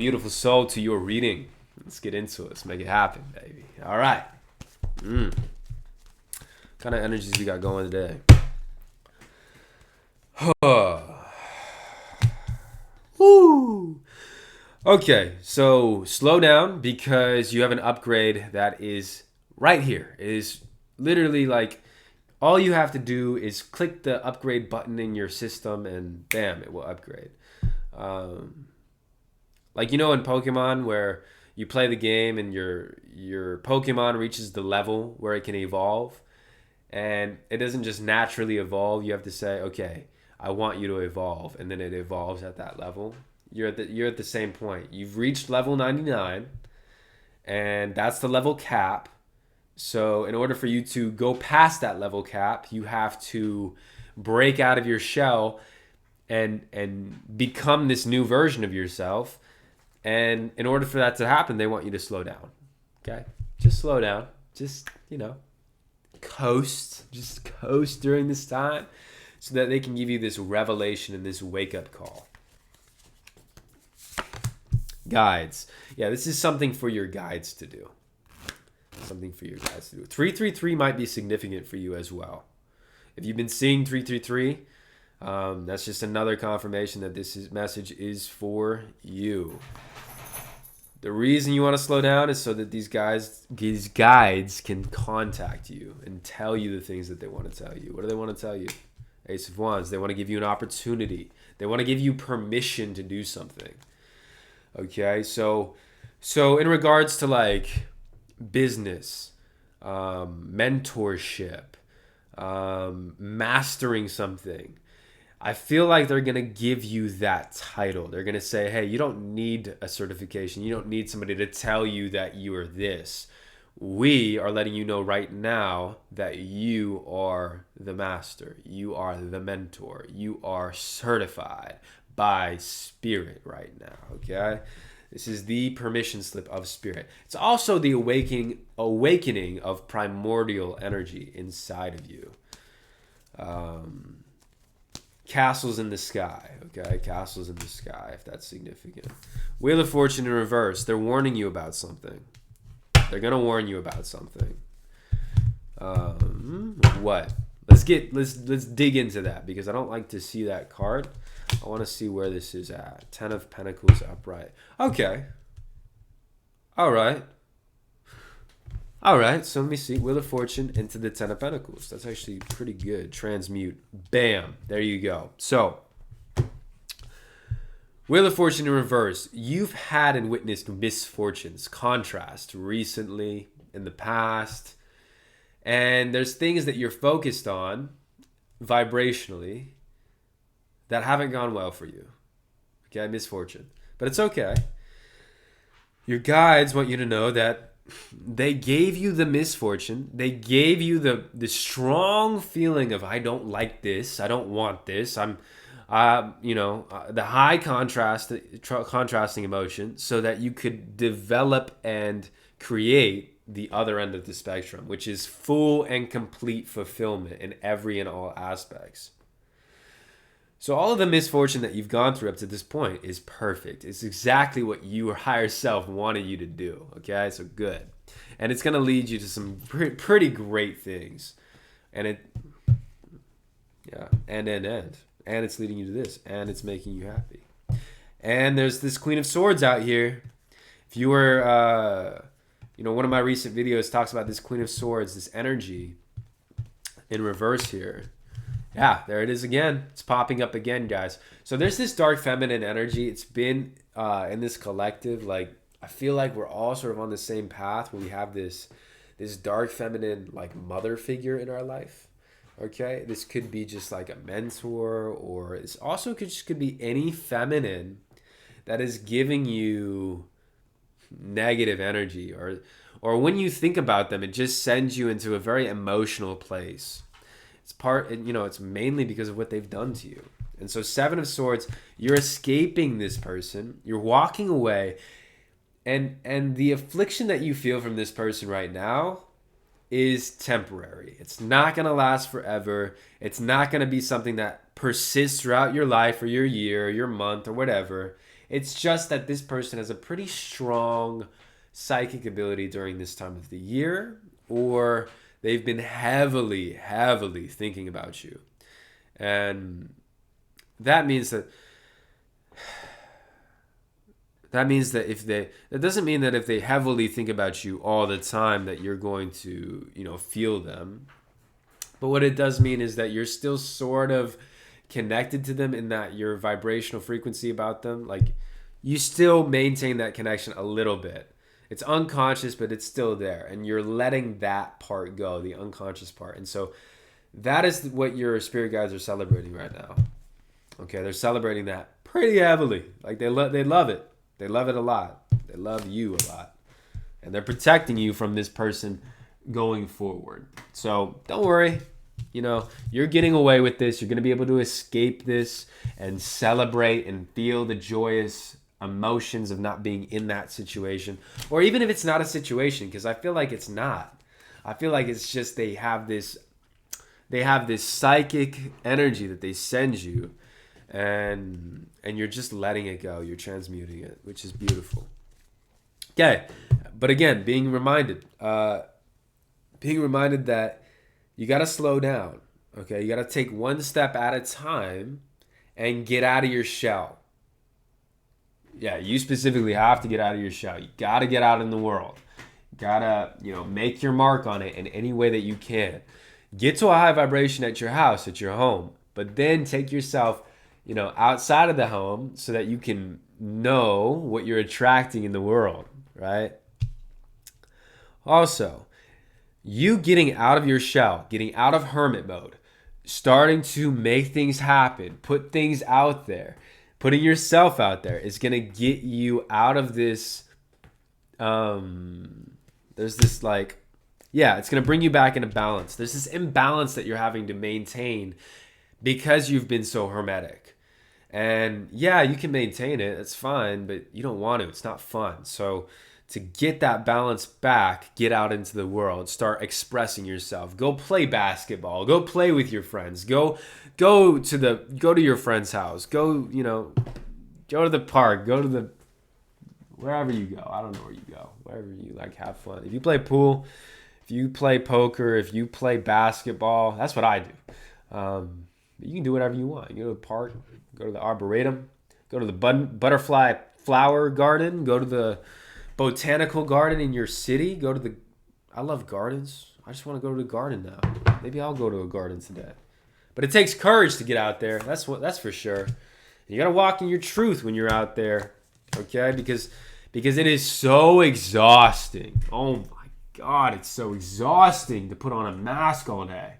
beautiful soul, to your reading. Let's get into it. Let's make it happen, baby. All right. What kind of energies we got going today? Woo. Okay, so slow down because you have an upgrade that is right here. It is literally like all you have to do is click the upgrade button in your system and bam, it will upgrade. Like, you know, in Pokemon where you play the game and your Pokemon reaches the level where it can evolve, and it doesn't just naturally evolve. You have to say, okay, I want you to evolve, and then it evolves at that level. You're at the same point. You've reached level 99, and that's the level cap. So in order for you to go past that level cap, you have to break out of your shell and become this new version of yourself. And in order for that to happen, they want you to slow down. Okay? Just slow down. Just, coast. Just coast during this time so that they can give you this revelation and this wake-up call. Guides. Yeah, this is something for your guides to do. Something for your guides to do. 333 might be significant for you as well. If you've been seeing 333, that's just another confirmation that message is for you. The reason you want to slow down is so that these guides can contact you and tell you the things that they want to tell you. What do they want to tell you? Ace of Wands. They want to give you an opportunity. They want to give you permission to do something. Okay, so in regards to like business, mentorship, mastering something, I feel like they're going to give you that title. They're going to say, hey, you don't need a certification. You don't need somebody to tell you that you are this. We are letting you know right now that you are the master. You are the mentor. You are certified by spirit right now, okay? This is the permission slip of spirit. It's also the awakening of primordial energy inside of you. Castles in the sky, okay? Castles in the sky, if that's significant. Wheel of Fortune in reverse. They're warning you about something. They're going to warn you about something. What? Let's dig into that because I don't like to see that card. I want to see where this is at. 10 of Pentacles upright. Okay. All right. So let me see. Wheel of Fortune into the 10 of Pentacles. That's actually pretty good. Transmute. Bam. There you go. So, Wheel of Fortune in reverse. You've had and witnessed misfortunes, contrast recently, in the past. And there's things that you're focused on vibrationally that haven't gone well for you. Okay, misfortune. But it's okay. Your guides want you to know that they gave you the misfortune. They gave you the strong feeling of, I don't like this. I don't want this. The high contrasting emotion so that you could develop and create the other end of the spectrum, which is full and complete fulfillment in every and all aspects. So all of the misfortune that you've gone through up to this point is perfect. It's exactly what your higher self wanted you to do. Okay, so good. And it's going to lead you to some pretty great things. And it's leading you to this. And it's making you happy. And there's this Queen of Swords out here. If you were, one of my recent videos talks about this Queen of Swords, this energy in reverse here. Yeah, there it is again. It's popping up again, guys. So there's this dark feminine energy. It's been in this collective. Like, I feel like we're all sort of on the same path where we have this dark feminine, like, mother figure in our life. Okay? This could be just like a mentor, or this also could be any feminine that is giving you negative energy, or when you think about them, it just sends you into a very emotional place. It's mainly because of what they've done to you. And so 7 of Swords, you're escaping this person. You're walking away. And the affliction that you feel from this person right now is temporary. It's not going to last forever. It's not going to be something that persists throughout your life or your year or your month or whatever. It's just that this person has a pretty strong psychic ability during this time of the year, or they've been heavily, heavily thinking about you. And that means that that doesn't mean that if they heavily think about you all the time that you're going to, feel them. But what it does mean is that you're still sort of connected to them in that your vibrational frequency about them, like you still maintain that connection a little bit. It's unconscious, but it's still there. And you're letting that part go, the unconscious part. And so that is what your spirit guides are celebrating right now. Okay, they're celebrating that pretty heavily. Like they love it. They love it a lot. They love you a lot. And they're protecting you from this person going forward. So don't worry. You're getting away with this. You're going to be able to escape this and celebrate and feel the joyous emotions of not being in that situation. Or even if it's not a situation, because I feel like it's not. I feel like it's just they have this psychic energy that they send you, and you're just letting it go. You're transmuting it, which is beautiful. Okay, but again, being reminded that you got to slow down. Okay, you got to take one step at a time and get out of your shell. Yeah, you specifically have to get out of your shell. You got to get out in the world. You got to, make your mark on it in any way that you can. Get to a high vibration at your house, at your home, but then take yourself, outside of the home so that you can know what you're attracting in the world, right? Also, you getting out of your shell, getting out of hermit mode, starting to make things happen, put things out there, putting yourself out there is going to get you out of this. There's this it's going to bring you back into balance. There's this imbalance that you're having to maintain because you've been so hermetic. And yeah, you can maintain it. It's fine, but you don't want to. It's not fun. So to get that balance back, get out into the world, start expressing yourself. Go play basketball. Go play with your friends. Go to your friend's house. Go to the park. Go to wherever you go. I don't know where you go. Wherever you have fun. If you play pool, if you play poker, if you play basketball, that's what I do. You can do whatever you want. You go to the park, go to the arboretum, go to the butterfly flower garden, go to the botanical garden in your city. I love gardens. I just want to go to the garden now. Maybe I'll go to a garden today. But it takes courage to get out there. That's for sure. You got to walk in your truth when you're out there, okay? Because it is so exhausting. Oh my God, it's so exhausting to put on a mask all day.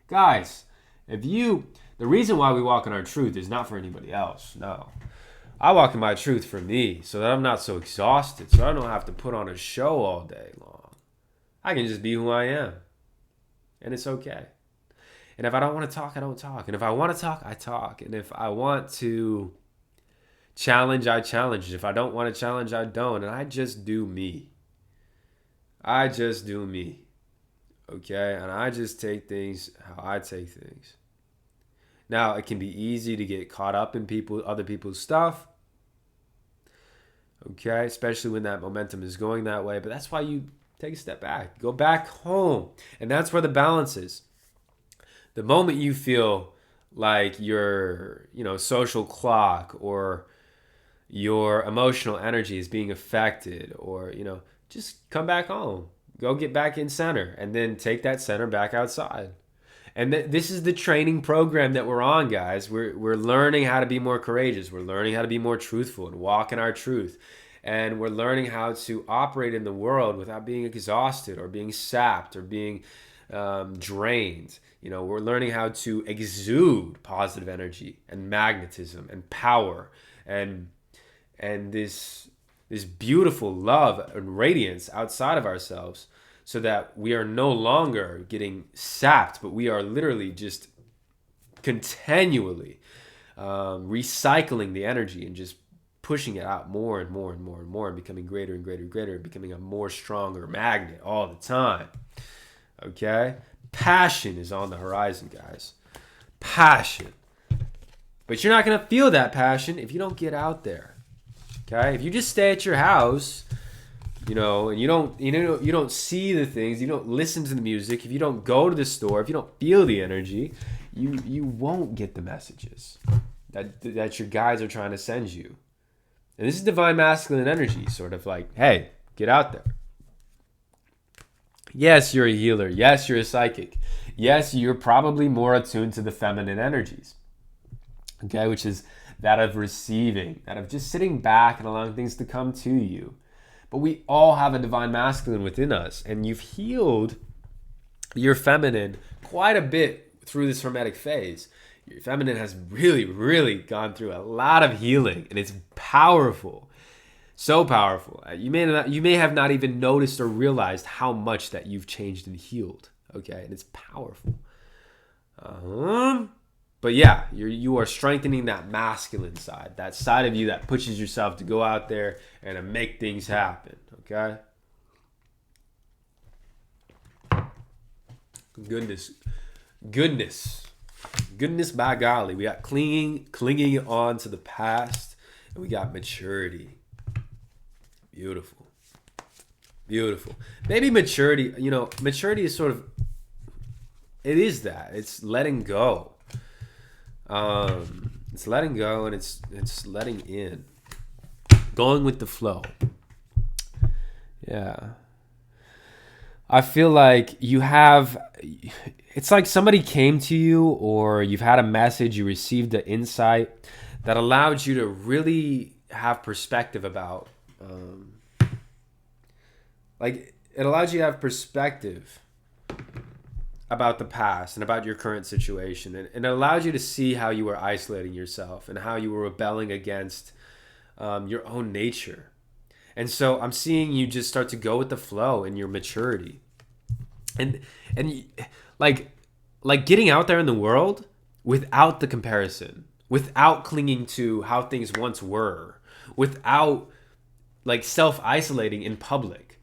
Guys, the reason why we walk in our truth is not for anybody else. No. I walk in my truth for me so that I'm not so exhausted, so I don't have to put on a show all day long. I can just be who I am. And it's okay. And if I don't want to talk, I don't talk. And if I want to talk, I talk. And if I want to challenge, I challenge. If I don't want to challenge, I don't. And I just do me. I just do me. Okay? And I just take things how I take things. Now, it can be easy to get caught up in other people's stuff. Okay? Especially when that momentum is going that way. But that's why you take a step back. Go back home. And that's where the balance is. The moment you feel like your, social clock or your emotional energy is being affected, or, just come back home. Go get back in center and then take that center back outside. And this is the training program that we're on, guys. We're learning how to be more courageous. We're learning how to be more truthful and walk in our truth. And we're learning how to operate in the world without being exhausted or being sapped or being drained. We're learning how to exude positive energy and magnetism and power and this beautiful love and radiance outside of ourselves, so that we are no longer getting sapped, but we are literally just continually recycling the energy and just pushing it out more and more and more and more, and becoming greater and greater and greater, and becoming a more stronger magnet all the time. Okay? Passion is on the horizon, guys. Passion. But you're not going to feel that passion if you don't get out there. Okay? If you just stay at your house, you know, and you don't see the things, you don't listen to the music, if you don't go to the store, if you don't feel the energy, you won't get the messages that your guides are trying to send you. And this is divine masculine energy, sort of like, hey, get out there. Yes, you're a healer. Yes, you're a psychic. Yes, you're probably more attuned to the feminine energies, okay, which is that of receiving, that of just sitting back and allowing things to come to you. But we all have a divine masculine within us, and you've healed your feminine quite a bit through this hermetic phase. Your feminine has really, really gone through a lot of healing, and it's powerful. So powerful. You may have not even noticed or realized how much that you've changed and healed. Okay, and it's powerful. But yeah, you are strengthening that masculine side, that side of you that pushes yourself to go out there and to make things happen. Okay. Goodness by golly. We got clinging on to the past, and we got maturity. Beautiful. Maybe maturity, maturity is sort of, it is that. It's letting go. It's letting go, and it's letting in. Going with the flow. Yeah. I feel like it's like somebody came to you, or you've had a message, you received an insight that allowed you to really have perspective about, it allows you to have perspective about the past and about your current situation. And it allows you to see how you were isolating yourself and how you were rebelling against your own nature. And so I'm seeing you just start to go with the flow in your maturity. And like getting out there in the world without the comparison, without clinging to how things once were, without like self-isolating in public.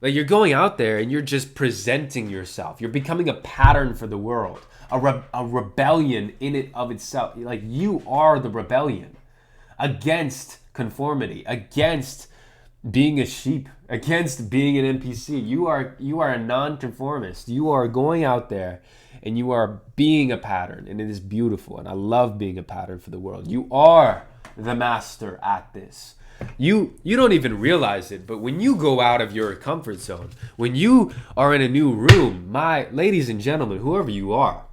Like you're going out there and you're just presenting yourself. You're becoming a pattern for the world, a rebellion in it of itself. Like you are the rebellion against conformity, against being a sheep, against being an NPC. You are a non-conformist. You are going out there and you are being a pattern, and it is beautiful. And I love being a pattern for the world. You are the master at this. You don't even realize it, but when you go out of your comfort zone, when you are in a new room, my ladies and gentlemen, whoever you are,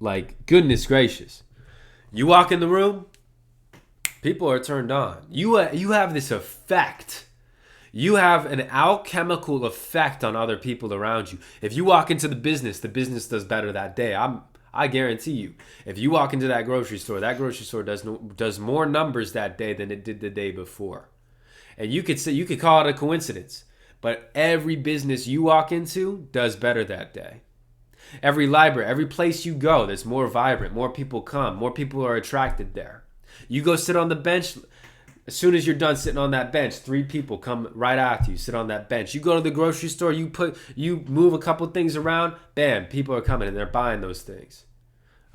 like goodness gracious, you walk in the room, people are turned on. You have this effect. You have an alchemical effect on other people around you. If you walk into the business does better that day. I guarantee you. If you walk into that grocery store does more numbers that day than it did the day before. And you could call it a coincidence, but every business you walk into does better that day. Every library, every place you go, that's more vibrant, more people come, more people are attracted there. You go sit on the bench. As soon as you're done sitting on that bench, 3 people come right after you, sit on that bench. You go to the grocery store, you move a couple things around, bam, people are coming and they're buying those things.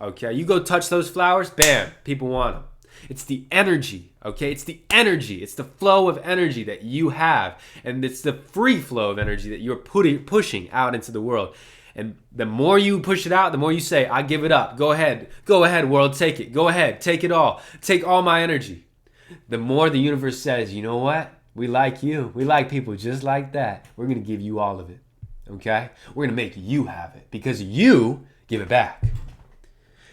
Okay, you go touch those flowers, bam, people want them. It's the energy, okay? It's the energy. It's the flow of energy that you have, and it's the free flow of energy that you're pushing out into the world. And the more you push it out, the more you say, I give it up. Go ahead, world, take it. Go ahead, take it all. Take all my energy. The more the universe says, you know what? We like you. We like people just like that. We're going to give you all of it, okay? We're going to make you have it because you give it back.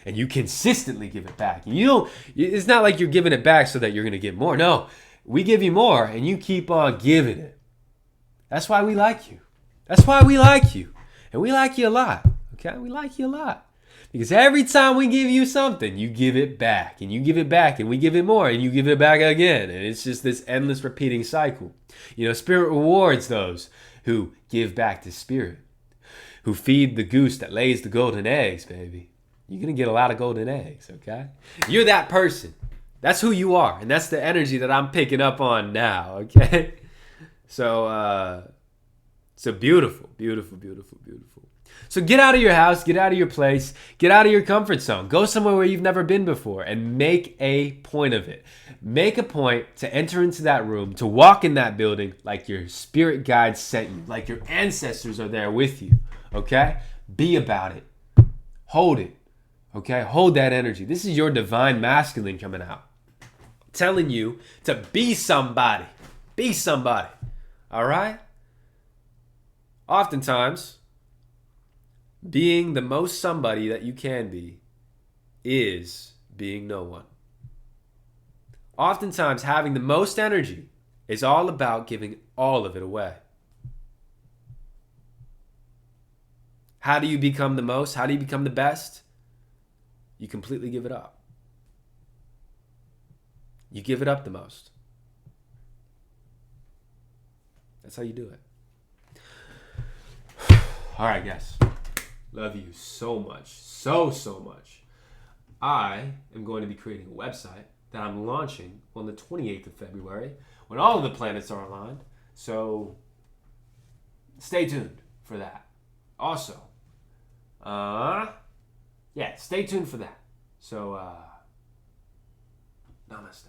And you consistently give it back. It's not like you're giving it back so that you're going to get more. No, we give you more and you keep on giving it. That's why we like you. That's why we like you. And we like you a lot, okay? We like you a lot. Because every time we give you something, you give it back. And you give it back, and we give it more, and you give it back again. And it's just this endless repeating cycle. Spirit rewards those who give back to spirit, who feed the goose that lays the golden eggs, baby. You're going to get a lot of golden eggs, okay? You're that person. That's who you are. And that's the energy that I'm picking up on now, okay? So beautiful, beautiful, beautiful, beautiful. So get out of your house, get out of your place, get out of your comfort zone. Go somewhere where you've never been before and make a point of it. Make a point to enter into that room, to walk in that building like your spirit guide sent you, like your ancestors are there with you, okay? Be about it. Hold it, okay? Hold that energy. This is your divine masculine coming out, telling you to be somebody. Be somebody, all right? Oftentimes, being the most somebody that you can be is being no one. Oftentimes, having the most energy is all about giving all of it away. How do you become the most? How do you become the best? You completely give it up. You give it up the most. That's how you do it. All right, guys. Love you so much. So much. I am going to be creating a website that I'm launching on the 28th of February when all of the planets are aligned. So stay tuned for that. Also, stay tuned for that. So, namaste.